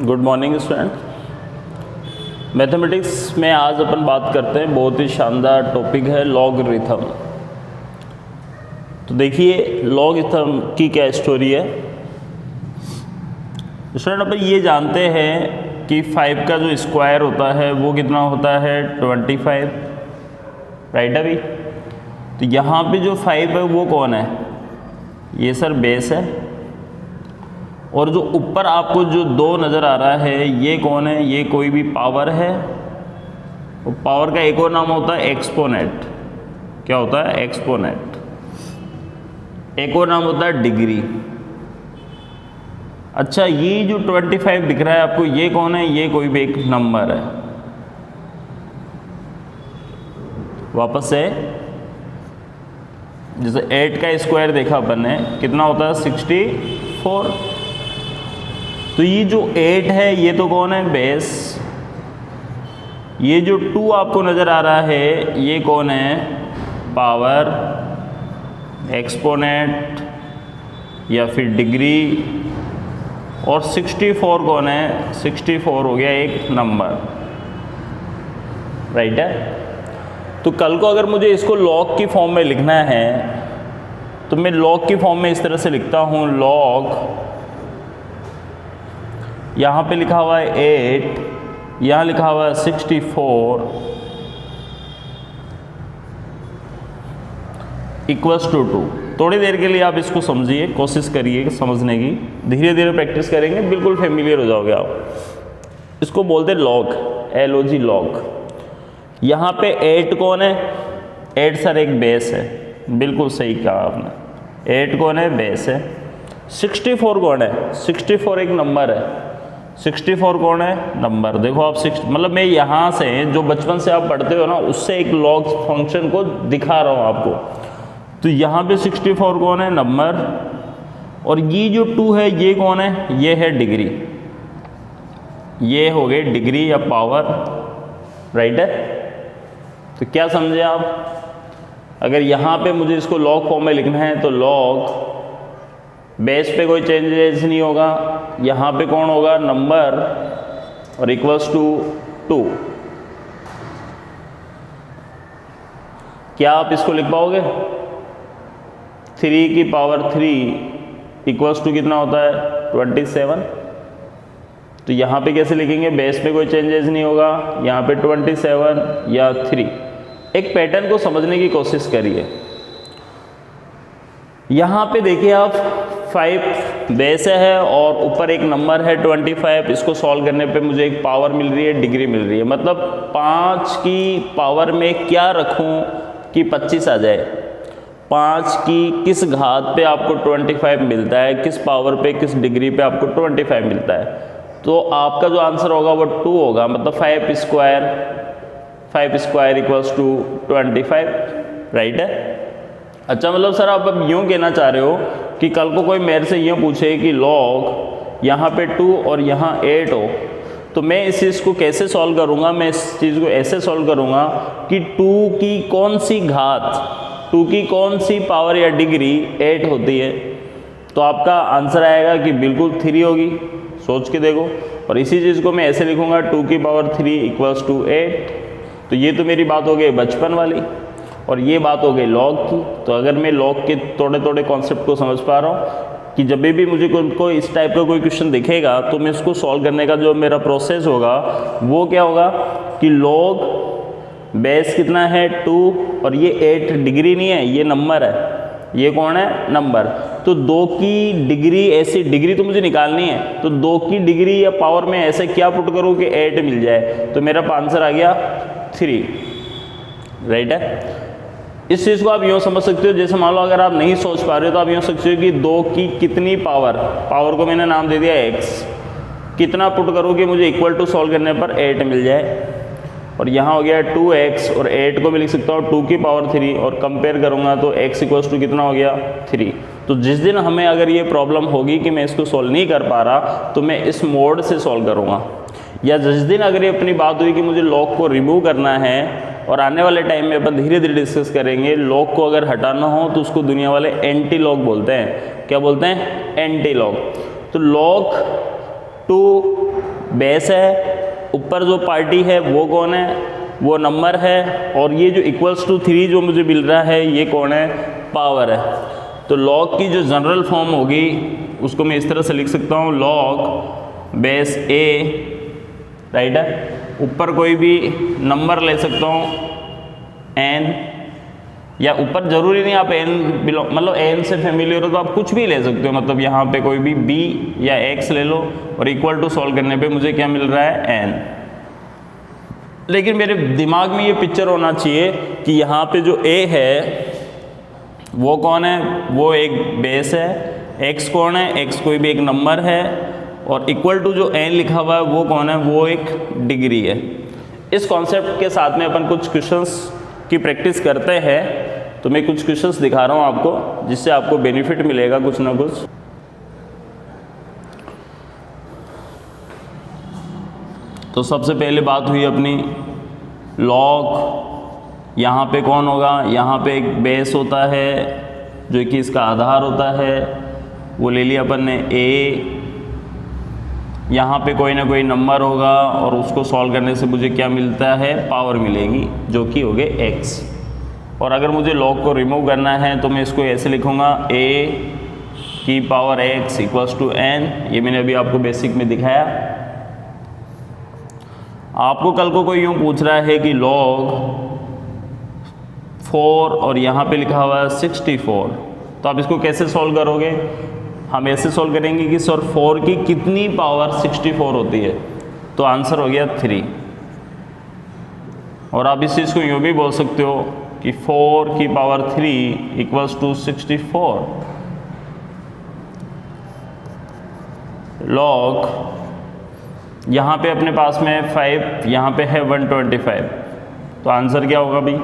Good morning student. Mathematics में आज अपन बात करते हैं, बहुत ही शानदार टॉपिक है लॉगरिथम। तो देखिए लॉगरिथम की क्या स्टोरी है। स्टूडेंट अपन ये जानते हैं कि 5 का जो स्क्वायर होता है वो कितना होता है 25, राइट अभी। तो यहाँ पे जो 5 है वो कौन है, ये सर बेस है। और जो ऊपर आपको जो 2 नज़र आ रहा है ये कौन है, ये कोई भी पावर है। और पावर का एक और नाम होता है एक्सपोनेंट। क्या होता है, एक्सपोनेंट। एक और नाम होता है डिग्री। अच्छा, ये जो 25 दिख रहा है आपको, ये कौन है, ये कोई भी एक नंबर है। वापस से जैसे 8 का स्क्वायर देखा अपन ने, कितना होता है 64। तो ये जो 8 है ये तो कौन है, बेस। ये जो 2 आपको नज़र आ रहा है ये कौन है, पावर, एक्सपोनेंट या फिर डिग्री। और 64 कौन है, 64 हो गया एक नंबर, राइट है। तो कल को अगर मुझे इसको लॉग की फॉर्म में लिखना है तो मैं लॉग की फॉर्म में इस तरह से लिखता हूँ, लॉग, यहाँ पे लिखा हुआ है 8, यहाँ लिखा हुआ है 64 इक्वल्स टू 2। थोड़ी देर के लिए आप इसको समझिए, कोशिश करिए समझने की, धीरे धीरे प्रैक्टिस करेंगे, बिल्कुल फेमिलियर हो जाओगे आप। इसको बोलते हैं लॉग, LOG लॉग। यहाँ पे 8 कौन है, 8 सर एक बेस है, बिल्कुल सही कहा आपने। 8 कौन है, बेस है। 64 कौन है, 64 एक नंबर है। 64 कौन है, नंबर। देखो आप मतलब मैं यहाँ से जो बचपन से आप पढ़ते हो ना, उससे एक लॉग फंक्शन को दिखा रहा हूँ आपको। तो यहाँ पे 64 कौन है, नंबर। और ये जो 2 है ये कौन है, ये है डिग्री। ये हो गई डिग्री या पावर, राइट है। तो क्या समझे आप, अगर यहाँ पे मुझे इसको लॉग फॉर्म में लिखना है तो लॉग, बेस पे कोई चेंजेस नहीं होगा, यहाँ पे कौन होगा, नंबर, और इक्वल्स टू 2। क्या आप इसको लिख पाओगे, 3 की पावर 3 इक्वल्स टू कितना होता है 27। तो यहाँ पे कैसे लिखेंगे, बेस पे कोई चेंजेस नहीं होगा, यहाँ पे 27 या 3। एक पैटर्न को समझने की कोशिश करिए। यहाँ पे देखिए आप, 5 बेस है और ऊपर एक नंबर है 25। इसको सॉल्व करने पे मुझे एक पावर मिल रही है, डिग्री मिल रही है। मतलब 5 की पावर में क्या रखूँ कि 25 आ जाए। 5 की किस घात पे आपको 25 मिलता है, किस पावर पे, किस डिग्री पे आपको 25 मिलता है। तो आपका जो आंसर होगा वो 2 होगा। मतलब 5 स्क्वायर इक्वल्स टू 25, राइट है। अच्छा, मतलब सर आप अब यूँ कहना चाह रहे हो कि कल को कोई मेरे से यूँ पूछे कि लॉग यहाँ पे 2 और यहाँ 8 हो, तो मैं इस चीज़ को कैसे सॉल्व करूँगा। मैं इस चीज़ को ऐसे सॉल्व करूँगा कि 2 की कौन सी घात, 2 की कौन सी पावर या डिग्री 8 होती है। तो आपका आंसर आएगा कि बिल्कुल 3 होगी। सोच के देखो। और इसी चीज़ को मैं ऐसे लिखूँगा, 2 की पावर 3 इक्वल्स टू 8। तो ये तो मेरी बात हो गई बचपन वाली, और ये बात हो गई लॉग की। तो अगर मैं लॉग के थोड़े थोड़े कॉन्सेप्ट को समझ पा रहा हूँ कि जब भी मुझे कोई इस टाइप का कोई क्वेश्चन दिखेगा तो मैं इसको सॉल्व करने का जो मेरा प्रोसेस होगा वो क्या होगा कि लॉग, बेस कितना है 2, और ये 8 डिग्री नहीं है, ये नंबर है। ये कौन है, नंबर। तो 2 की डिग्री, ऐसी डिग्री तो मुझे निकालनी है। तो 2 की डिग्री या पावर में ऐसे क्या पुट करूँ कि 8 मिल जाए। तो मेरा आंसर आ गया 3, राइट है। इस चीज़ को आप यूँ समझ सकते हो, जैसे मान लो अगर आप नहीं सोच पा रहे हो तो आप यूँ सकते हो कि 2 की कितनी पावर, पावर को मैंने नाम दे दिया x, कितना पुट करूँ कि मुझे इक्वल टू सॉल्व करने पर 8 मिल जाए। और यहाँ हो गया 2x, और 8 को मैं लिख सकता हूँ 2 की पावर 3, और कंपेयर करूँगा तो x इक्वल्स टू कितना हो गया 3। तो जिस दिन हमें अगर ये प्रॉब्लम होगी कि मैं इसको सॉल्व नहीं कर पा रहा तो मैं इस मोड से सॉल्व करूँगा। या जिस दिन अगर ये अपनी बात हुई कि मुझे लॉग को रिमूव करना है, और आने वाले टाइम में अपन धीरे धीरे डिस्कस करेंगे, लॉग को अगर हटाना हो तो उसको दुनिया वाले एंटी लॉग बोलते हैं। क्या बोलते हैं, एंटी लॉग। तो लॉग 2 बेस है, ऊपर जो पार्टी है वो कौन है, वो नंबर है, और ये जो इक्वल्स टू 3 जो मुझे मिल रहा है ये कौन है, पावर है। तो लॉग की जो जनरल फॉर्म होगी उसको मैं इस तरह से लिख सकता हूँ, लॉग बेस a, राइट है, ऊपर कोई भी नंबर ले सकता हूँ n, या ऊपर जरूरी नहीं आप n मतलब n से फैमिलियर हो तो आप कुछ भी ले सकते हो, मतलब यहाँ पे कोई भी b या x ले लो और इक्वल टू सॉल्व करने पे मुझे क्या मिल रहा है, n। लेकिन मेरे दिमाग में ये पिक्चर होना चाहिए कि यहाँ पे जो a है वो कौन है, वो एक बेस है, x कौन है, x कोई भी एक नंबर है, और इक्वल टू जो n लिखा हुआ है वो कौन है, वो एक डिग्री है। इस कॉन्सेप्ट के साथ में अपन कुछ क्वेश्चंस की प्रैक्टिस करते हैं, तो मैं कुछ क्वेश्चंस दिखा रहा हूँ आपको जिससे आपको बेनिफिट मिलेगा कुछ ना कुछ। तो सबसे पहले बात हुई अपनी लॉग, यहाँ पे कौन होगा, यहाँ पे एक बेस होता है जो कि इसका आधार होता है, वो ले लिया अपन ने a, यहाँ पे कोई ना कोई नंबर होगा और उसको सॉल्व करने से मुझे क्या मिलता है, पावर मिलेगी जो कि हो गए x। और अगर मुझे लॉग को रिमूव करना है तो मैं इसको ऐसे लिखूँगा, a की power x equals to n। ये मैंने अभी आपको बेसिक में दिखाया। आपको कल को कोई यूँ पूछ रहा है कि लॉग 4 और यहाँ पे लिखा हुआ है 64, तो आप इसको कैसे सॉल्व करोगे, हम ऐसे सॉल्व करेंगे कि सर 4 की कितनी पावर 64 होती है, तो आंसर हो गया 3। और आप इस चीज़ को यूँ भी बोल सकते हो कि 4 की पावर 3 इक्वल्स टू 64। लॉग यहाँ पे अपने पास में 5, यहाँ पे है 125, तो आंसर क्या होगा भाई,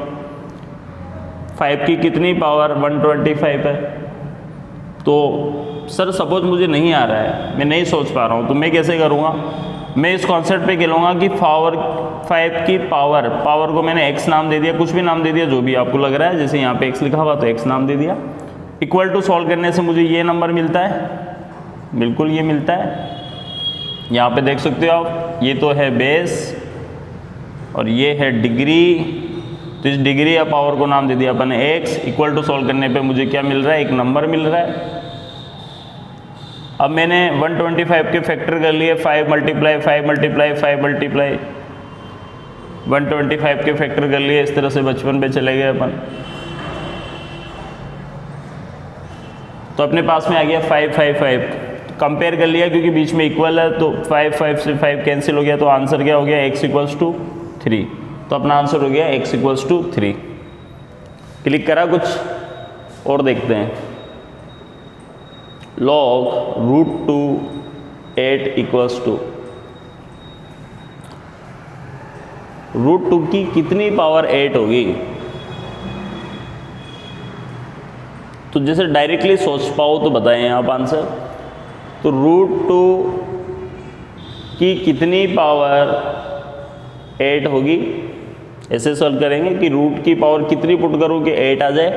5 की कितनी पावर 125 है। तो सर सपोज मुझे नहीं आ रहा है, मैं नहीं सोच पा रहा हूँ, तो मैं कैसे करूँगा, मैं इस कॉन्सेप्ट पे खेलूँगा कि 5 की पावर को मैंने x नाम दे दिया, कुछ भी नाम दे दिया जो भी आपको लग रहा है, जैसे यहाँ पे x लिखा हुआ तो x नाम दे दिया। इक्वल टू सॉल्व करने से मुझे ये नंबर मिलता है, बिल्कुल ये मिलता है, यहाँ पे देख सकते हो आप, ये तो है बेस और ये है डिग्री, तो इस डिग्री या पावर को नाम दे दिया अपन x। इक्वल टू सॉल्व करने पे मुझे क्या मिल रहा है, एक नंबर मिल रहा है। अब मैंने 125 के फैक्टर कर लिए, 5 मल्टीप्लाई 5 मल्टीप्लाई 5 मल्टीप्लाई 125 के फैक्टर कर लिए, इस तरह से बचपन पे चले गए अपन। तो अपने पास में आ गया 5 5 5, कंपेयर कर लिया क्योंकि बीच में इक्वल है, तो 5 5 से 5 कैंसिल हो गया, तो आंसर क्या हो गया, x इक्वल्स टू 3। तो अपना आंसर हो गया x इक्वल्स टू 3। क्लिक करा कुछ और देखते हैं। लॉग √2 8 इक्वल्स टू √2 की कितनी पावर 8 होगी। तो जैसे डायरेक्टली सोच पाओ तो बताएं आप आंसर। तो √2 की कितनी पावर 8 होगी, ऐसे सॉल्व करेंगे कि रूट की पावर कितनी पुट करूँ कि 8 आ जाए।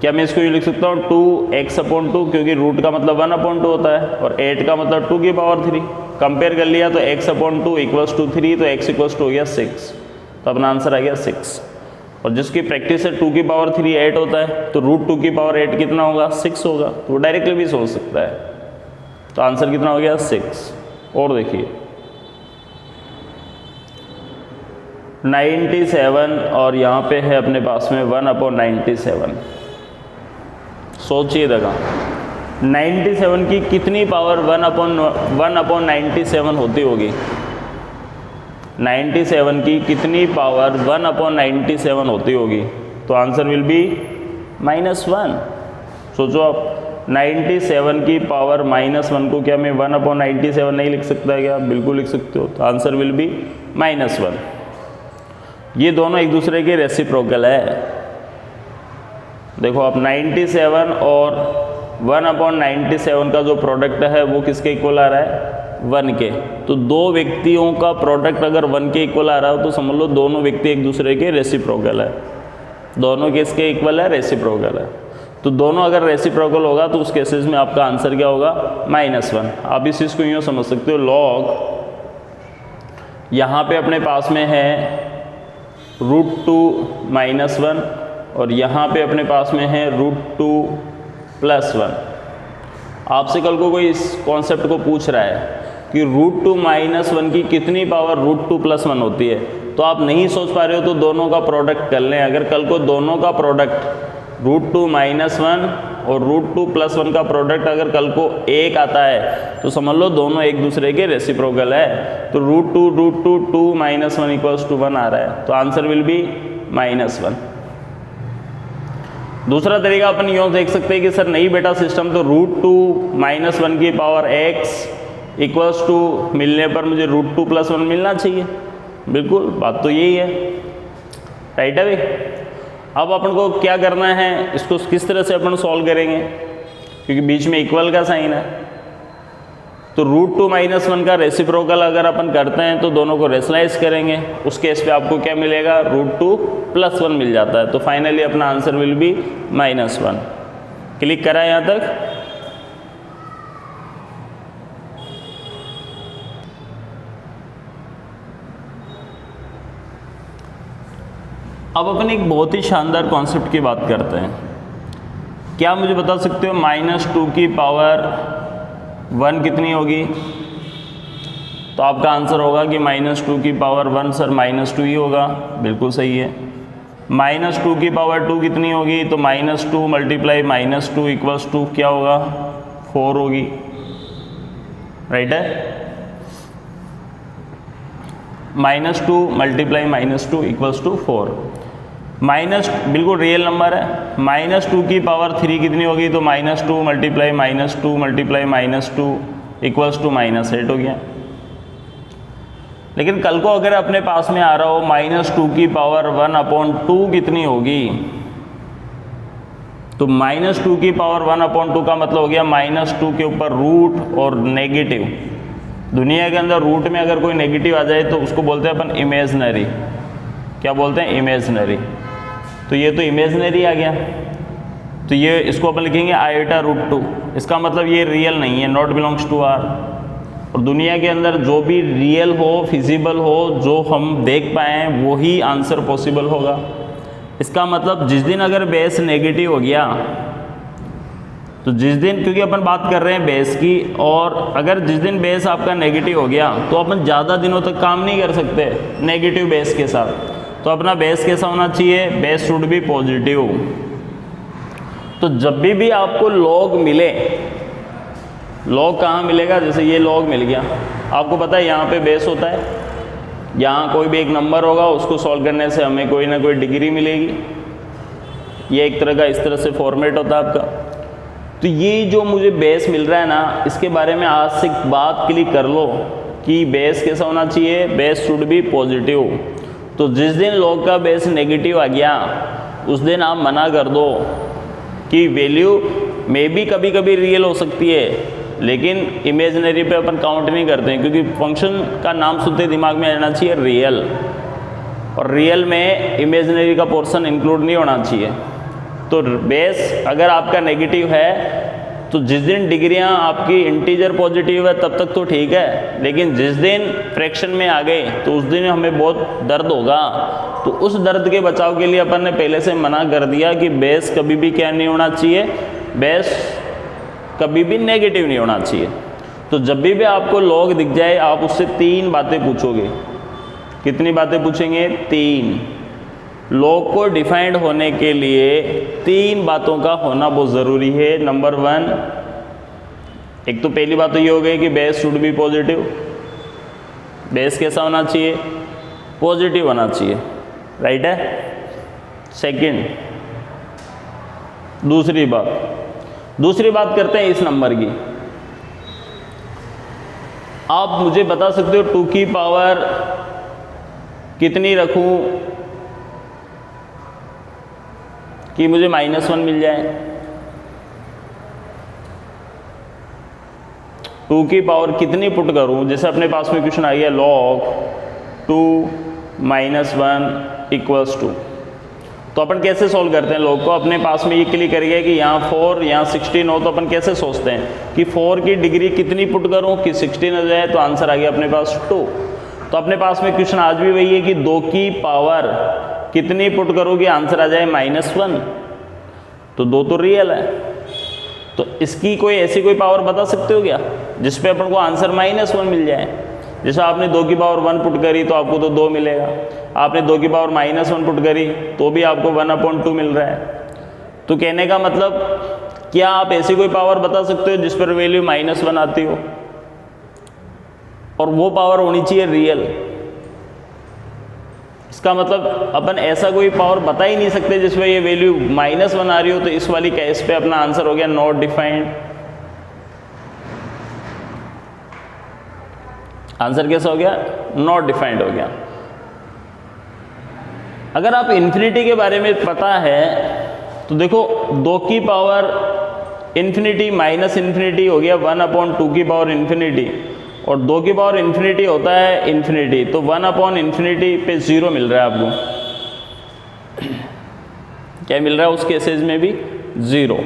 क्या मैं इसको ये लिख सकता हूँ 2x/2, क्योंकि रूट का मतलब 1/2 होता है और 8 का मतलब 2 की पावर 3। कंपेयर कर लिया तो x/2 इक्वल्स टू 3, तो x इक्वल्स टू हो गया 6, तो अपना आंसर आ गया 6। और जिसकी प्रैक्टिस है 2 की पावर 3 8 होता है, तो √2 की पावर 8 कितना होगा, 6 होगा, तो वो डायरेक्टली भी सोच सकता है। तो आंसर कितना हो गया 6। और देखिए 97 और यहाँ पे है अपने पास में 1/97। सोचिए देखा 97 की कितनी पावर 1/97 होती होगी। 97 की कितनी पावर 1/97 होती होगी, तो आंसर विल बी -1। सोचो आप 97 की पावर -1 को क्या मैं 1/97 नहीं लिख सकता है क्या, बिल्कुल लिख सकते हो। तो आंसर विल बी -1। ये दोनों एक दूसरे के रेसिप्रोकल है। देखो आप 97 और 1/97 का जो प्रोडक्ट है वो किसके इक्वल आ रहा है, 1 के। तो दो व्यक्तियों का प्रोडक्ट अगर 1 के इक्वल आ रहा हो तो समझ लो दोनों व्यक्ति एक दूसरे के रेसिप्रोकल है। दोनों किसके इक्वल है, रेसिप्रोकल है। तो दोनों अगर रेसिप्रोकल होगा तो उस केसेस में आपका आंसर क्या होगा, -1। आप इस चीज़ को यूँ समझ सकते हो, log यहाँ पे अपने पास में है √2 -1 और यहाँ पे अपने पास में है √2 + 1। आपसे कल को कोई इस कॉन्सेप्ट को पूछ रहा है कि √2 - 1 की कितनी पावर √2 + 1 होती है, तो आप नहीं सोच पा रहे हो तो दोनों का प्रोडक्ट कर लें। अगर कल को दोनों का प्रोडक्ट √2 - 1 और √2 + 1 का प्रोडक्ट अगर कल को 1 आता है तो समझ लो दोनों एक दूसरे के रेसिप्रोकल है। तो √2 2 - 1 = 1 आ रहा है, तो आंसर विल बी -1। दूसरा तरीका अपन यूँ देख सकते हैं कि सर नहीं बेटा सिस्टम, तो √2 - 1 की पावर x = मिलने पर मुझे √2 + 1 मिलना चाहिए। बिल्कुल, बात तो यही है, राइट है भाई। अब अपन को क्या करना है, इसको किस तरह से अपन सॉल्व करेंगे, क्योंकि बीच में इक्वल का साइन है। तो √2 - 1 का रेसिप्रोकल अगर अपन करते हैं तो दोनों को रेशनलाइज करेंगे, उस केस पे आपको क्या मिलेगा, √2 + 1 मिल जाता है। तो फाइनली अपना आंसर विल बी -1। क्लिक करा यहाँ तक। अब अपन एक बहुत ही शानदार कॉन्सेप्ट की बात करते हैं। क्या मुझे बता सकते हो -2 की पावर 1 कितनी होगी? तो आपका आंसर होगा कि -2 की पावर 1 सर -2 ही होगा। बिल्कुल सही है। -2 की पावर 2 कितनी होगी? तो -2 × -2 = क्या होगा, 4 होगी, राइट है। -2 × -2 = 4। बिल्कुल रियल नंबर है। -2 की पावर 3 कितनी होगी? तो -2 × -2 × -2 = -8 हो गया। लेकिन कल को अगर अपने पास में आ रहा हो -2 की पावर 1/2 कितनी होगी? तो -2 की पावर 1/2 का मतलब हो गया -2 के ऊपर रूट और नेगेटिव। दुनिया के अंदर रूट में अगर कोई नेगेटिव आ जाए तो उसको बोलते हैं अपन इमेजनरी। क्या बोलते हैं? इमेजनरी। तो ये तो इमेजनरी आ गया, तो ये इसको अपन लिखेंगे i/√2। इसका मतलब ये रियल नहीं है, नॉट बिलोंग्स टू R। और दुनिया के अंदर जो भी रियल हो, फिजिबल हो, जो हम देख पाएँ वो ही आंसर पॉसिबल होगा। इसका मतलब जिस दिन अगर बेस नेगेटिव हो गया, तो जिस दिन, क्योंकि अपन बात कर रहे हैं बेस की, और अगर जिस दिन बेस आपका नेगेटिव हो गया तो अपन ज़्यादा दिनों तक काम नहीं कर सकते नेगेटिव बेस के साथ। तो अपना बेस कैसा होना चाहिए? Base should be positive. तो जब भी आपको लॉग मिले, लॉग कहाँ मिलेगा? जैसे ये लॉग मिल गया, आपको पता है यहाँ पे बेस होता है, यहाँ कोई भी एक नंबर होगा, उसको सॉल्व करने से हमें कोई ना कोई डिग्री मिलेगी। ये एक तरह का इस तरह से फॉर्मेट होता है आपका। तो ये जो मुझे बेस मिल रहा है ना, इसके बारे में आज से बात क्लिक कर लो कि बेस कैसा होना चाहिए, बेस शुड बी पॉजिटिव। तो जिस दिन लॉग का बेस नेगेटिव आ गया उस दिन आप मना कर दो कि वैल्यू मे बी कभी कभी रियल हो सकती है, लेकिन इमेजिनरी पे अपन काउंट नहीं करते हैं, क्योंकि फंक्शन का नाम सुनते दिमाग में आना चाहिए रियल, और रियल में इमेजिनरी का पोर्शन इंक्लूड नहीं होना चाहिए। तो बेस अगर आपका नेगेटिव है तो जिस दिन डिग्रियां आपकी इंटीजर पॉजिटिव है तब तक तो ठीक है, लेकिन जिस दिन फ्रैक्शन में आ गए तो उस दिन हमें बहुत दर्द होगा। तो उस दर्द के बचाव के लिए अपन ने पहले से मना कर दिया कि बेस कभी भी क्या नहीं होना चाहिए, बेस कभी भी नेगेटिव नहीं होना चाहिए। तो जब भी आपको लॉग दिख जाए आप उससे 3 बातें पूछोगे। कितनी बातें पूछेंगे? 3। लॉग को डिफाइंड होने के लिए 3 बातों का होना बहुत ज़रूरी है। नंबर 1, एक तो पहली बात तो ये हो गई कि base should be positive. Base कैसा होना चाहिए? पॉजिटिव होना चाहिए, राइट है। सेकंड, दूसरी बात करते हैं इस नंबर की। आप मुझे बता सकते हो 2 की पावर कितनी रखूं कि मुझे -1 मिल जाए? 2 की पावर कितनी पुट करूं? जैसे अपने पास में क्वेश्चन आ गया log 2 - 1 = 2। तो अपन कैसे सॉल्व करते हैं लोग को, अपने पास में ये क्लिक करिए कि यहाँ 4 यहाँ 16 हो, तो अपन कैसे सोचते हैं कि 4 की डिग्री कितनी पुट करूँ कि 16 आ जाए, तो आंसर आ गया अपने पास 2। तो अपने पास में क्वेश्चन आज भी वही है कि 2 की पावर कितनी पुट करोगे आंसर आ जाए -1, तो 2 तो रियल है। तो इसकी कोई ऐसी कोई पावर बता सकते हो क्या जिसपे अपन को आंसर -1 मिल जाए। जैसे आपने 2 की पावर 1 पुट करी तो आपको तो 2 मिलेगा, आपने 2 की पावर -1 पुट करी तो भी आपको 1/2 मिल रहा है। तो कहने का मतलब क्या आप ऐसी कोई पावर बता सकते हो जिस पर वैल्यू -1 आती हो, और वो पावर होनी चाहिए रियल। इसका मतलब अपन ऐसा कोई पावर बता ही नहीं सकते जिसमें ये वैल्यू -1 आ रही हो, तो इस वाली केस पे अपना आंसर हो गया नॉट डिफाइंड। आंसर कैसा हो गया, नॉट डिफाइंड हो गया। अगर आप इन्फिनिटी के बारे में पता है तो देखो 2 की पावर इन्फिनिटी माइनस इन्फिनिटी हो गया 1/2 की पावर इन्फिनिटी, और 2 की पावर इन्फिनिटी होता है इन्फिनिटी, तो 1/इन्फिनिटी पे 0 मिल रहा है आपको। क्या मिल रहा है उस केसेज में भी 0।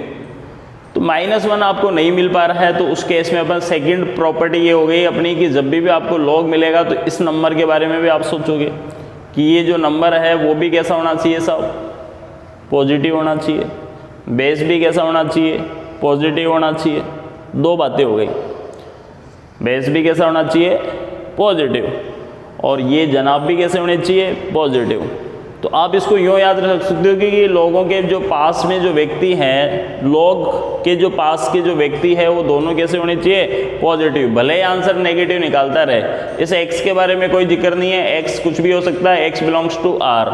तो -1 आपको नहीं मिल पा रहा है, तो उस केस में अपन सेकंड प्रॉपर्टी ये हो गई अपनी कि जब भी आपको लॉग मिलेगा तो इस नंबर के बारे में भी आप सोचोगे कि ये जो नंबर है वो भी कैसा होना चाहिए, सब पॉजिटिव होना चाहिए, बेस भी कैसा होना चाहिए, पॉजिटिव होना चाहिए। 2 बातें हो गई, बेस भी कैसा होना चाहिए, पॉजिटिव, और ये जनाब भी कैसे होने चाहिए, पॉजिटिव। तो आप इसको यूँ याद रख सकते हो कि लोगों के जो पास में जो व्यक्ति हैं, लॉग के जो पास के जो व्यक्ति है वो दोनों कैसे होने चाहिए, पॉजिटिव, भले ही आंसर नेगेटिव निकालता रहे। इस x के बारे में कोई जिक्र नहीं है, x कुछ भी हो सकता है, x belongs to R।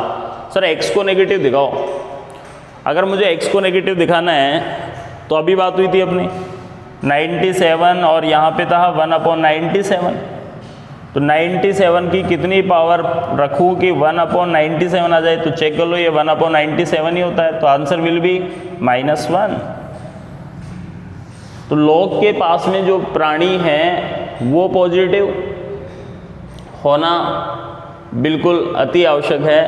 Sir x को नेगेटिव दिखाओ, अगर मुझे x को नेगेटिव दिखाना है तो अभी बात हुई थी अपनी 97 और यहाँ पे था 1/97, तो 97 की कितनी पावर रखूँ कि 1/97 आ जाए, तो चेक कर लो ये 1/97 ही होता है, तो आंसर विल बी -1। तो लॉग के पास में जो प्राणी है वो पॉजिटिव होना बिल्कुल अति आवश्यक है,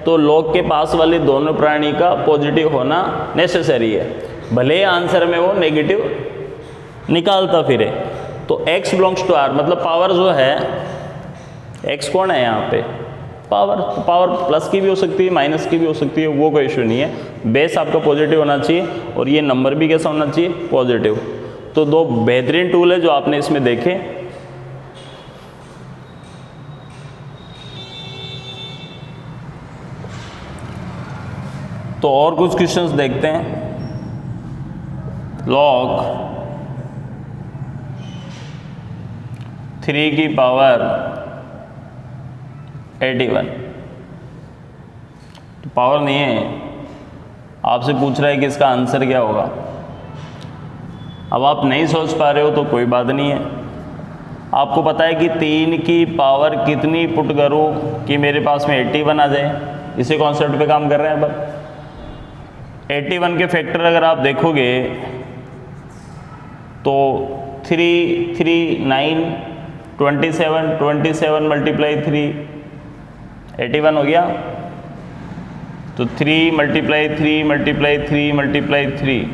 तो लॉग के पास वाले दोनों प्राणी का पॉजिटिव होना नेसेसरी है, भले ही आंसर में वो नेगेटिव निकालता फिरे। तो x बिलोंग्स टू R, मतलब पावर जो है, x कौन है यहाँ पे, पावर। तो पावर प्लस की भी हो सकती है, माइनस की भी हो सकती है, वो कोई इशू नहीं है। बेस आपका पॉजिटिव होना चाहिए और ये नंबर भी कैसा होना चाहिए, पॉजिटिव। तो 2 बेहतरीन टूल है जो आपने इसमें देखे। तो और कुछ क्वेश्चंस देखते हैं। लॉग 3 की पावर 81, तो पावर नहीं है, आपसे पूछ रहा है कि इसका आंसर क्या होगा। अब आप नहीं सोच पा रहे हो तो कोई बात नहीं है, आपको पता है कि 3 की पावर कितनी पुट करूँ कि मेरे पास में 81 आ जाए, इसी कॉन्सेप्ट पे काम कर रहे हैं अपन। 81 के फैक्टर अगर आप देखोगे तो 3, 3, 9, 27, 27 मल्टीप्लाई 3 81 हो गया। तो 3 मल्टीप्लाई 3 मल्टीप्लाई 3 मल्टीप्लाई 3,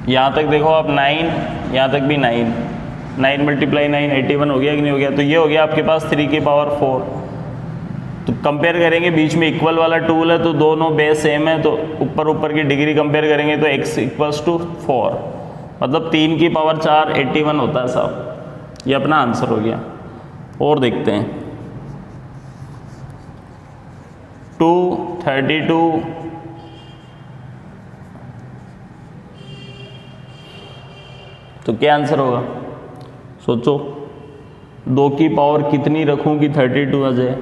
यहाँ तक देखो आप 9, यहाँ तक भी 9, 9 मल्टीप्लाई 9 81 हो गया कि नहीं हो गया। तो ये हो गया आपके पास 3 की पावर 4। तो कंपेयर करेंगे, बीच में इक्वल वाला टूल है तो दोनों बेस सेम है, तो ऊपर ऊपर की डिग्री कंपेयर करेंगे तो x इक्वल्स टू 4, मतलब 3 की पावर 4 81 होता है साहब। ये अपना आंसर हो गया। और देखते हैं 2, 32, तो क्या आंसर होगा, सोचो। 2 की पावर कितनी रखूं कि 32 आ जाए,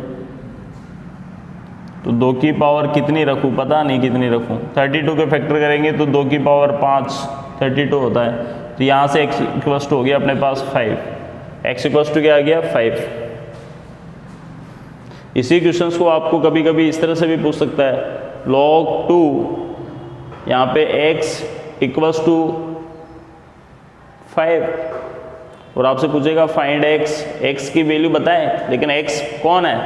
तो 2 की पावर कितनी रखूं, पता नहीं कितनी रखूं। 32 के फैक्टर करेंगे तो 2 की पावर 5 32 होता है, तो यहाँ से x इक्वल्स टू हो गया अपने पास 5, x इक्वल्स टू क्या आ गया 5। इसी क्वेश्चंस को आपको कभी कभी इस तरह से भी पूछ सकता है, log 2 यहाँ पे x इक्वल्स टू 5 और आपसे पूछेगा फाइंड x, x की वैल्यू बताएं, लेकिन x कौन है,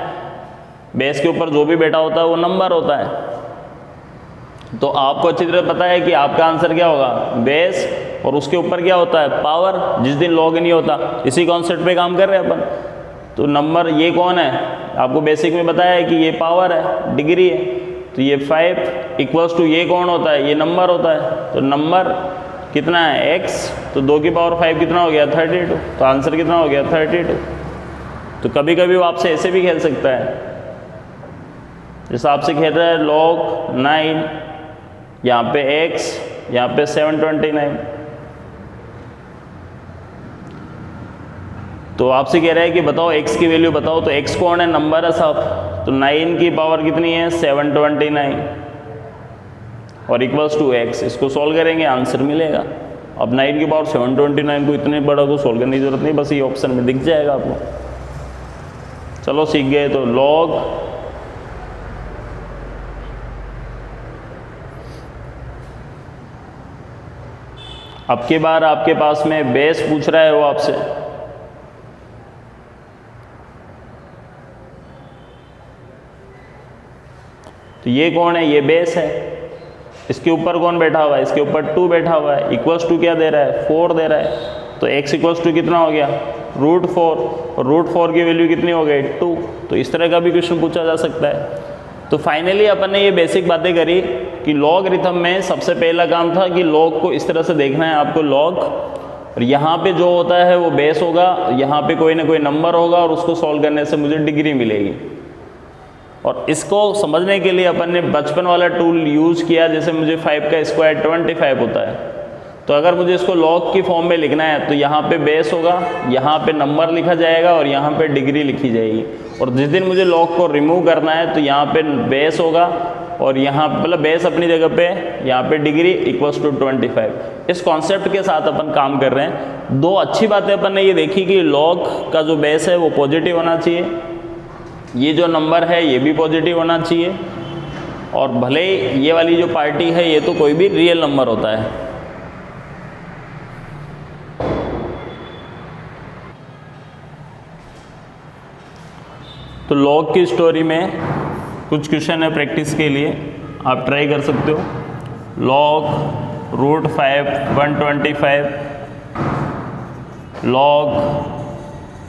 बेस के ऊपर जो भी बैठा होता है वो नंबर होता है। तो आपको अच्छी तरह पता है कि आपका आंसर क्या होगा, बेस, और उसके ऊपर क्या होता है, पावर, जिस दिन लॉग नहीं होता। इसी कॉन्सेप्ट पे काम कर रहे हैं अपन। तो नंबर ये कौन है, आपको बेसिक में बताया है कि ये पावर है, डिग्री है। तो ये 5 इक्वल्स टू ये कौन होता है, ये नंबर होता है। तो नंबर कितना है, x, तो 2 की पावर 5 कितना हो गया, 32। तो आंसर कितना हो गया, 32। तो कभी कभी वो आपसे ऐसे भी खेल सकता है, जैसे आपसे खेल रहा है log 9, यहाँ पे x, यहाँ पे 729। तो आपसे कह रहा है कि बताओ x की वैल्यू बताओ, तो x कौन है, नंबर है साहब। तो 9 की पावर कितनी है, 729, और इक्वल्स टू x। इसको सॉल्व करेंगे, आंसर मिलेगा। अब 9 की पावर 729 को इतने बड़ा को सॉल्व करने की जरूरत नहीं, बस ये ऑप्शन में दिख जाएगा आपको। चलो सीख गए। तो log अब की बार आपके पास में बेस पूछ रहा है वो आपसे, तो ये कौन है, ये बेस है। इसके ऊपर कौन बैठा हुआ है, इसके ऊपर 2 बैठा हुआ है। इक्वल्स टू क्या दे रहा है, 4 दे रहा है। तो x इक्वल्स टू कितना हो गया, √4, और √4 की वैल्यू कितनी हो गई, 2। तो इस तरह का भी क्वेश्चन पूछा जा सकता है। तो फाइनली अपन ने ये बेसिक बातें करी कि लॉगरिथम में सबसे पहला काम था कि लॉग को इस तरह से देखना है आपको, लॉग, और यहाँ पे जो होता है वो बेस होगा, यहाँ पे कोई ना कोई नंबर होगा, और उसको सॉल्व करने से मुझे डिग्री मिलेगी। और इसको समझने के लिए अपन ने बचपन वाला टूल यूज़ किया, जैसे मुझे 5 का स्क्वायर 25 होता है। तो अगर मुझे इसको लॉग की फॉर्म में लिखना है तो यहाँ पे बेस होगा, यहाँ पे नंबर लिखा जाएगा, और यहाँ पे डिग्री लिखी जाएगी। और जिस दिन मुझे लॉग को रिमूव करना है तो यहाँ पे बेस होगा, और यहाँ मतलब बेस अपनी जगह पे, यहाँ पे डिग्री इक्वल्स टू 25। इस कॉन्सेप्ट के साथ अपन काम कर रहे हैं। 2 अच्छी बातें अपन ने ये देखी कि लॉग का जो बेस है वो पॉजिटिव होना चाहिए, ये जो नंबर है ये भी पॉजिटिव होना चाहिए, और भले ये वाली जो पार्टी है ये तो कोई भी रियल नंबर होता है। तो लॉग की स्टोरी में कुछ क्वेश्चन है प्रैक्टिस के लिए, आप ट्राई कर सकते हो। log √5 125, log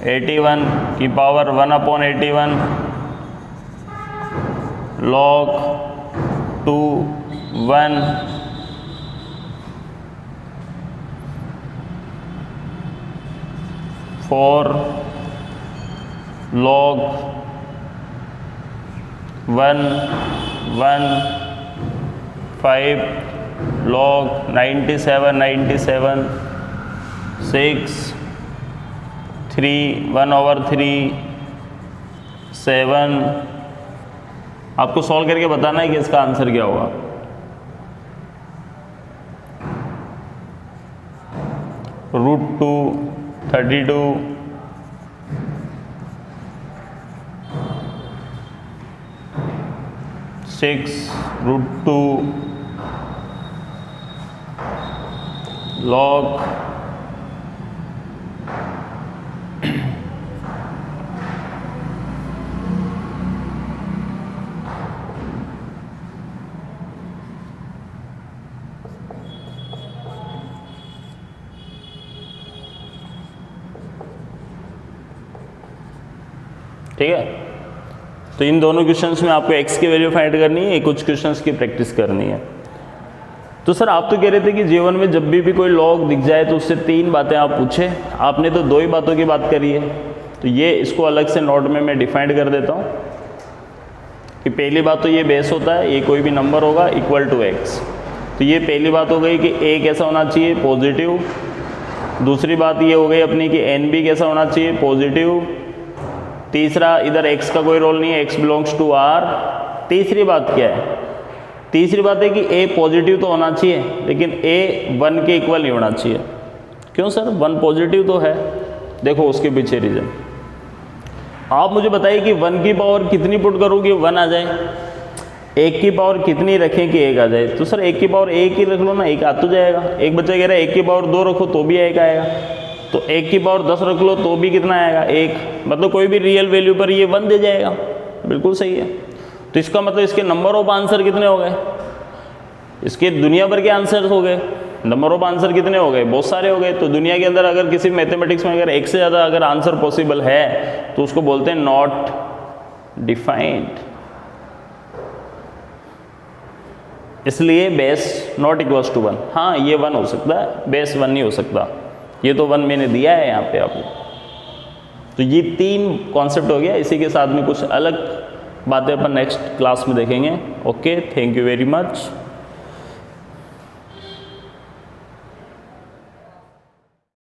81 की पावर 1/81, log 2 1, log 1 1 5, log 97 97, 6 3 1/3 7। आपको सॉल्व करके बताना है कि इसका आंसर क्या होगा। √2 32, √2 log ठीक है। तो इन दोनों क्वेश्चंस में आपको x की वैल्यू फाइंड करनी है, कुछ क्वेश्चंस की प्रैक्टिस करनी है। तो सर आप तो कह रहे थे कि जीवन में जब भी कोई लॉग दिख जाए तो उससे 3 बातें आप पूछे, आपने तो 2 ही बातों की बात करी है। तो ये इसको अलग से नोट में मैं डिफाइंड कर देता हूँ कि पहली बात तो ये बेस होता है, ये कोई भी नंबर होगा इक्वल टू x। तो ये पहली बात हो गई कि a कैसा होना चाहिए, पॉजिटिव। दूसरी बात ये हो गई अपनी कि n भी कैसा होना चाहिए, पॉजिटिव। तीसरा, इधर x का कोई रोल नहीं है, x बिलोंग्स टू r। तीसरी बात क्या है, तीसरी बात है कि a पॉजिटिव तो होना चाहिए, लेकिन a 1 के इक्वल नहीं होना चाहिए। क्यों सर, 1 पॉजिटिव तो है, देखो उसके पीछे रीज़न। आप मुझे बताइए कि 1 की पावर कितनी पुट करूँ कि 1 आ जाए, 1 की पावर कितनी रखें कि 1 आ जाए। तो सर 1 की पावर 1 ही रख लो ना, 1 आ तो जाएगा। एक बच्चा कह रहा है 1 की पावर 2 रखो तो भी 1 आएगा, तो 1 की पावर 10 रख लो तो भी कितना आएगा, 1। मतलब कोई भी रियल वैल्यू पर ये 1 दे जाएगा। बिल्कुल सही है। तो इसका मतलब इसके नंबर ऑफ आंसर कितने हो गए, इसके दुनिया भर के आंसर हो गए, नंबर ऑफ आंसर कितने हो गए, बहुत सारे हो गए। तो दुनिया के अंदर अगर किसी मैथमेटिक्स में अगर एक से ज़्यादा अगर आंसर पॉसिबल है तो उसको बोलते हैं नॉट डिफाइंड। इसलिए बेस नॉट इक्वल्स टू 1, हाँ ये 1 हो सकता है, बेस 1 नहीं हो सकता, ये तो 1 मैंने दिया है यहाँ पे आपको। तो ये 3 कॉन्सेप्ट हो गया। इसी के साथ में कुछ अलग बातें अपन नेक्स्ट क्लास में देखेंगे। Okay, thank you very much.